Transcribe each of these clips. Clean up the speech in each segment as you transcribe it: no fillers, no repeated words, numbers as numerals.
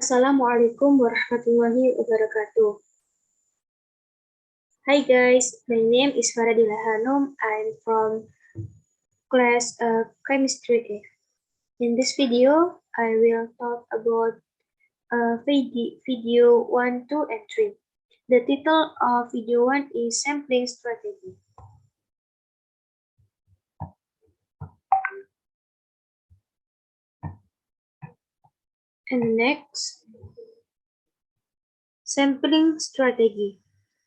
Assalamualaikum warahmatullahi wabarakatuh. Hi guys, my name is Faradila Hanum. I'm from class Chemistry A. In this video, I will talk about video 1, 2, and 3. The title of video 1 is Sampling Strategy. And next, Sampling Strategy,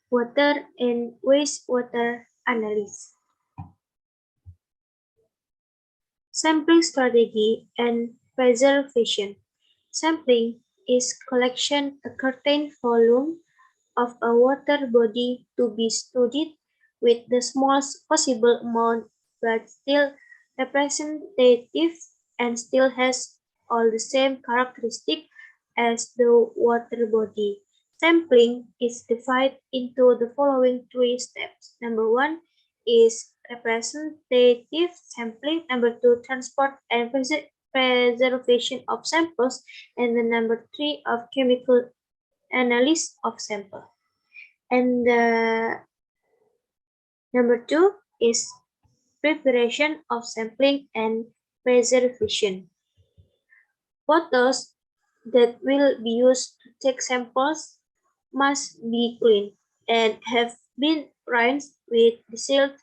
Water and Wastewater Analysis. Sampling strategy and preservation. Sampling is collection a certain volume of a water body to be studied with the smallest possible amount but still representative and still has all the same characteristics as the water body. Sampling is divided into the following three steps. Number one is representative sampling. Number two, transport and preservation of samples. And then number three, of chemical analysis of sample. And number two is preparation of sampling and preservation. Bottles that will be used to take samples must be clean and have been rinsed with distilled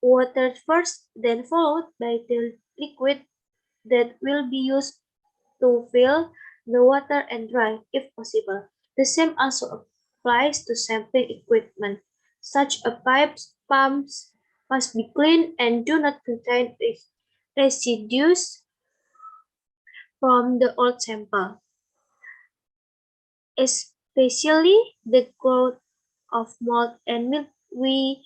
water first, then followed by the liquid that will be used to fill the water and dry if possible. The same also applies to sampling equipment. Such as pipes, pumps must be clean and do not contain residues from the old sample. Especially the growth of mold and mildew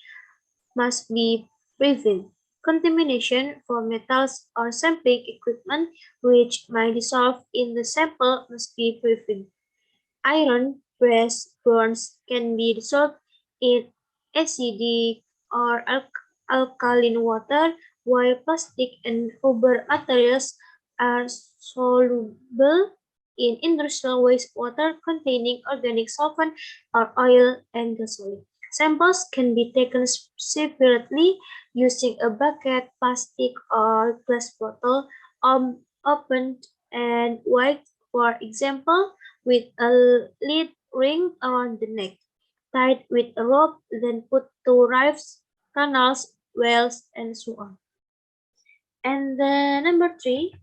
must be prevented. Contamination from metals or sampling equipment which might dissolve in the sample must be prevented. Iron brass bronze can be dissolved in acidic or alkaline water, while plastic and rubber materials are soluble in industrial wastewater containing organic solvent or oil and gasoline. Samples can be taken separately using a bucket, plastic, or glass bottle, opened and wiped, for example, with a lead ring around the neck, tied with a rope, then put to rifts, canals, wells, and so on. And number three,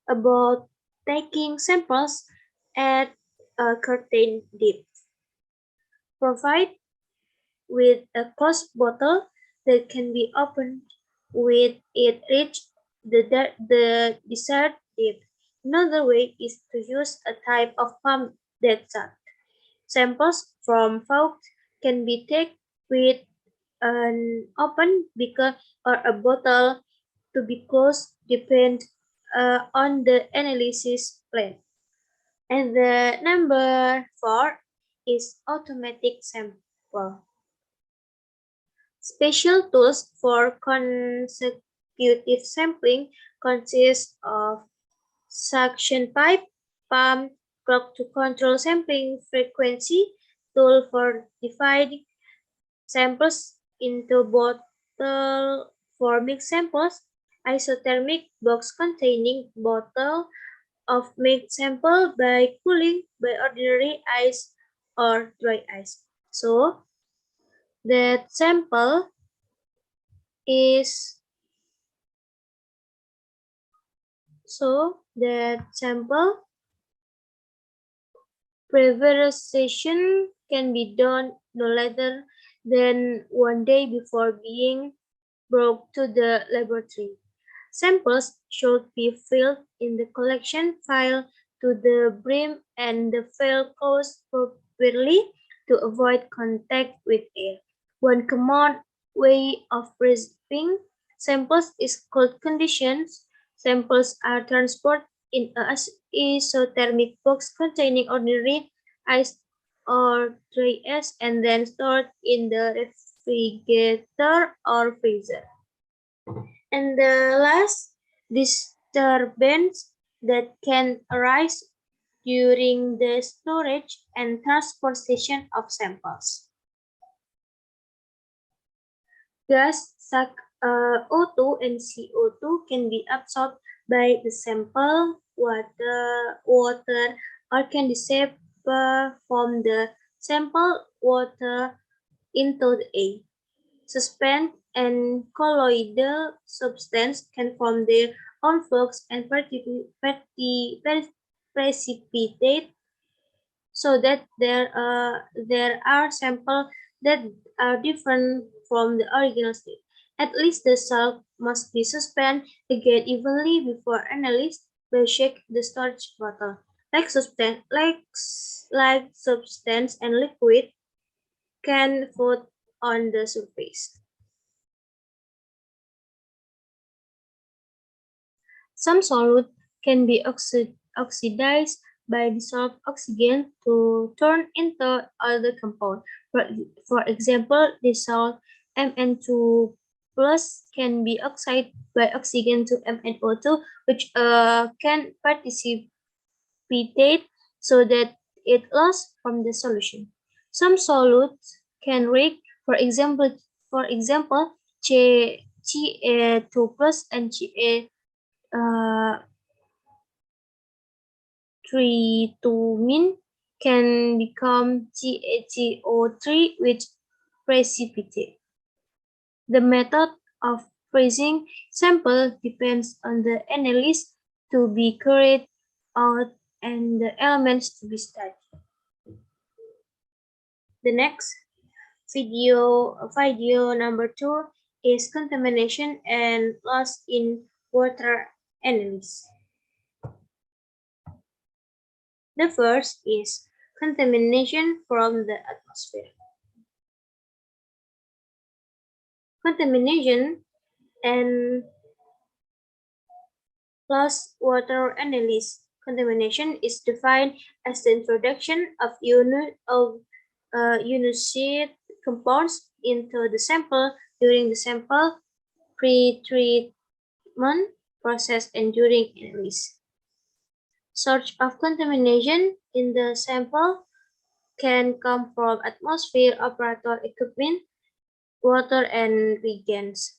about taking samples at a certain depth. Provide with a closed bottle that can be opened with it reach the desired depth. Another way is to use a type of pump that sucks. Samples from faucets can be taken with an open beaker or a bottle to be closed depend on the analysis plan. And the number four is automatic sample. Special tools for consecutive sampling consist of suction pipe, pump, clock to control sampling frequency, tool for dividing samples into bottle for mixed samples, isothermic box containing bottle of mixed sample by cooling by ordinary ice or dry ice. So that sample is preparation can be done no later than 1 day before being brought to the laboratory. Samples should be filled in the collection file to the brim and the file closed properly to avoid contact with air. One common way of preserving samples is cold conditions. Samples are transported in an isothermic box containing ordinary ice or dry ice and then stored in the refrigerator or freezer. And the last disturbance that can arise during the storage and transportation of samples. Gas such O2 and CO2 can be absorbed by the sample water or can dissipate from the sample water into the air. Suspend and colloidal substance can form their own flux and precipitate so that there are samples that are different from the original state. At least the salt must be suspended again evenly before analyzed by shake the storage bottle. Like substance and liquid can float on the surface. Some solute can be oxidized by dissolved oxygen to turn into other compound. For example, dissolved Mn2 plus can be oxidized by oxygen to MnO2, which can participate so that it lost from the solution. Some solutes can react, for example, Ca2 plus and Ca tritomine can become CaCO3 which precipitate. The method of freezing sample depends on the analysis to be carried out and the elements to be studied. The next video number 2 is contamination and loss in water analysis. The first is contamination from the atmosphere. Contamination and lost water analysis. Contamination is defined as the introduction of ionized compounds into the sample during the sample pre-treatment process and during analysis. Source of contamination in the sample can come from atmosphere, operator equipment, water, and reagents.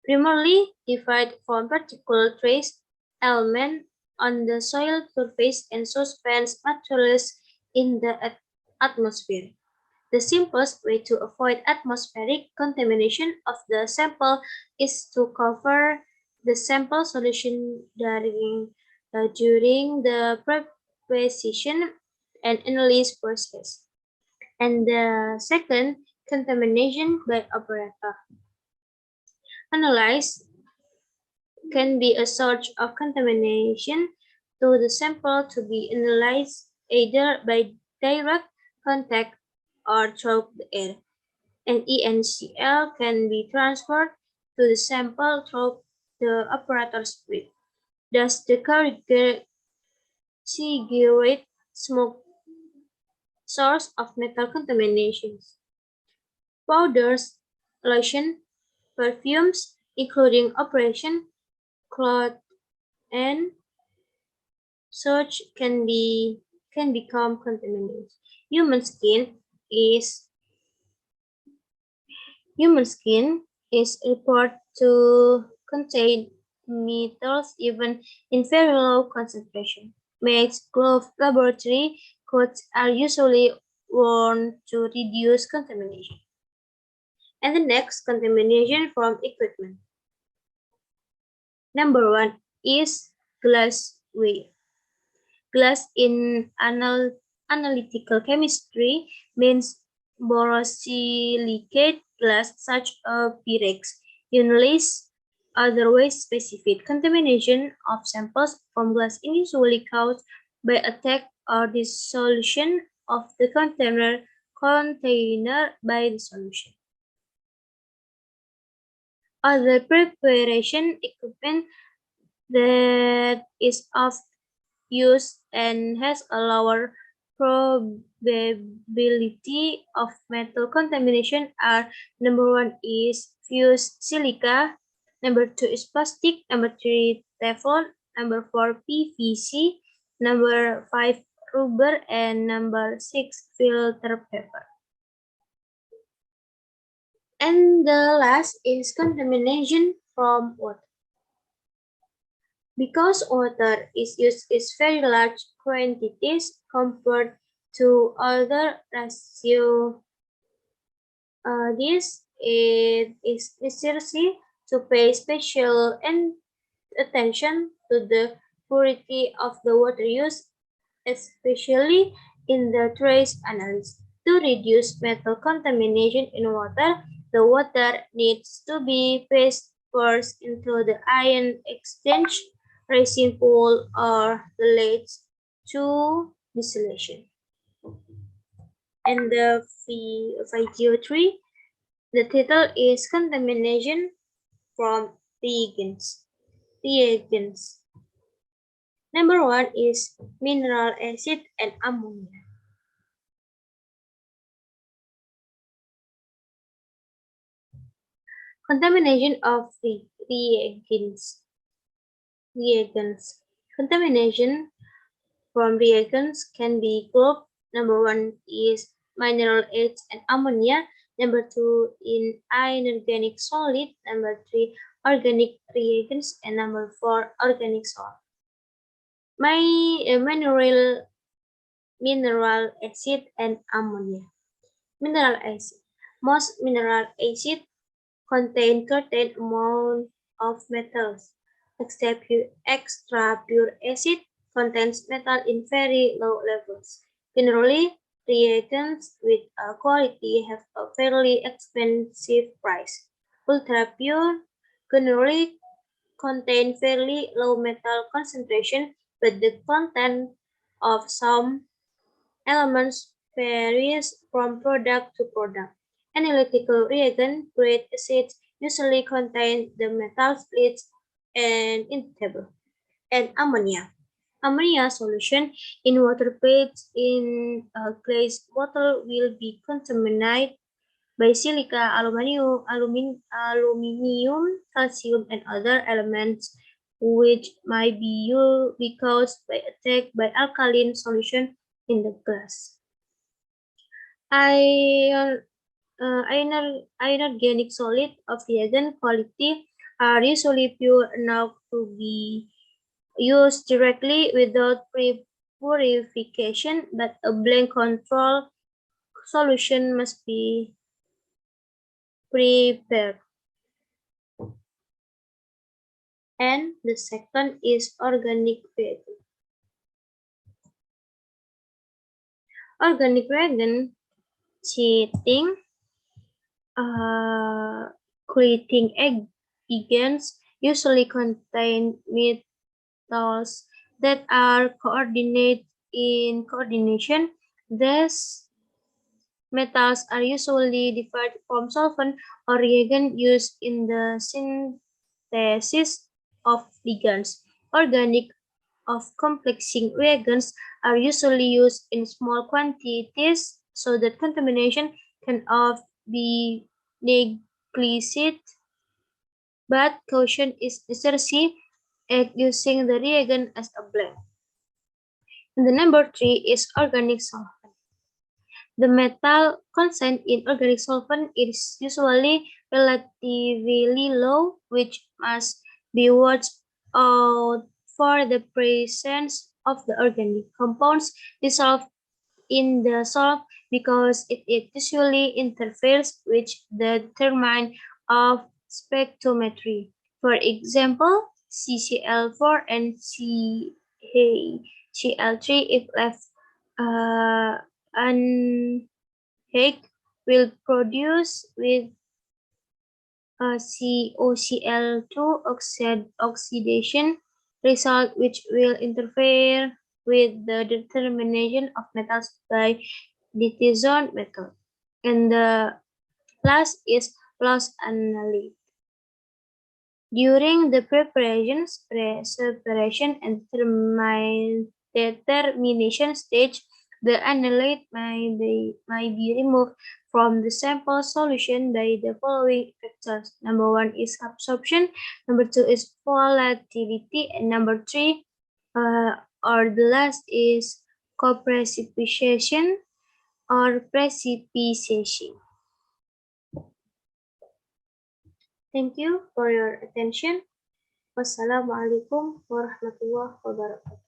Primarily derived from particulate trace elements on the soil surface and suspended materials in the atmosphere. The simplest way to avoid atmospheric contamination of the sample is to cover the sample solution during the preparation and analysis process. And the second, contamination by operator. Analyze can be a source of contamination to the sample to be analyzed either by direct contact or through the air. And ENCL can be transferred to the sample through the operator's breath. Thus, the cigarette smoke source of metal contaminations. Powders, lotion, perfumes, including operation, cloth, and such can become contaminated. Human skin is reported to contain metals even in very low concentration. Masks, gloves, laboratory coats are usually worn to reduce contamination. And the next, contamination from equipment. Number 1 is glassware. Glass in analytical chemistry means borosilicate glass such as Pyrex. Unless otherwise specified, contamination of samples from glass is usually caused by attack or dissolution of the container by the solution. Other preparation equipment that is often used and has a lower probability of metal contamination are: number 1 is fused silica, number 2 is plastic, number 3 Teflon, number 4 PVC, number 5 rubber, and number 6 filter paper. And the last is contamination from water. Because water is used in very large quantities compared to other ratio, it is necessary to pay special attention to the purity of the water used, especially in the trace analysis. To reduce metal contamination in water, the water needs to be passed first into the ion exchange resin pool or leads to distillation. And the video 3, the title is Contamination from Reagents. Number 1 is mineral acid and ammonia. Contamination of reagents. Contamination from reagents can be grouped. Number 1 is mineral acids and ammonia. Number 2 in inorganic solid. Number 3 organic reagents, and number 4 organic salt. Mineral acid and ammonia. Mineral acid. Most mineral acid contain certain amount of metals, except extra pure acid contains metal in very low levels. Generally, reagents with quality have a fairly expensive price. Ultra pure generally contain fairly low metal concentration, but the content of some elements varies from product to product. Analytical reagent-grade acids usually contain the metals lead and inevitable, and ammonia. Ammonia solution in water packed in a glass bottle will be contaminated by silica, aluminium, calcium, and other elements which might be caused by attack by alkaline solution in the glass. Inorganic solid of reagent quality are usually pure enough to be used directly without purification, but a blank control solution must be prepared. And the second is organic reagent. Organic reagent creating agents usually contain metals that are coordination. These metals are usually different from solvent or reagent used in the synthesis of ligands. Organic of complexing reagents are usually used in small quantities so that contamination can often be neglected, but caution is necessary at using the reagent as a blend. And the number 3 is organic solvent. The metal content in organic solvent is usually relatively low, which must be watched out for the presence of the organic compounds dissolved in the salt because it usually interferes with the determinant of spectrometry. For example, CCl4 and CCl3, if left unhaked, will produce with COCl2 oxidation result, which will interfere with the determination of metals by Ditizon method. And the last is loss analysis. During the separation, and determination stage, the analyte might be removed from the sample solution by the following factors. Number 1 is absorption, number 2 is volatility, and number 3 or the last is co-precipitation or precipitation. Thank you for your attention. Wassalamualaikum warahmatullahi wabarakatuh.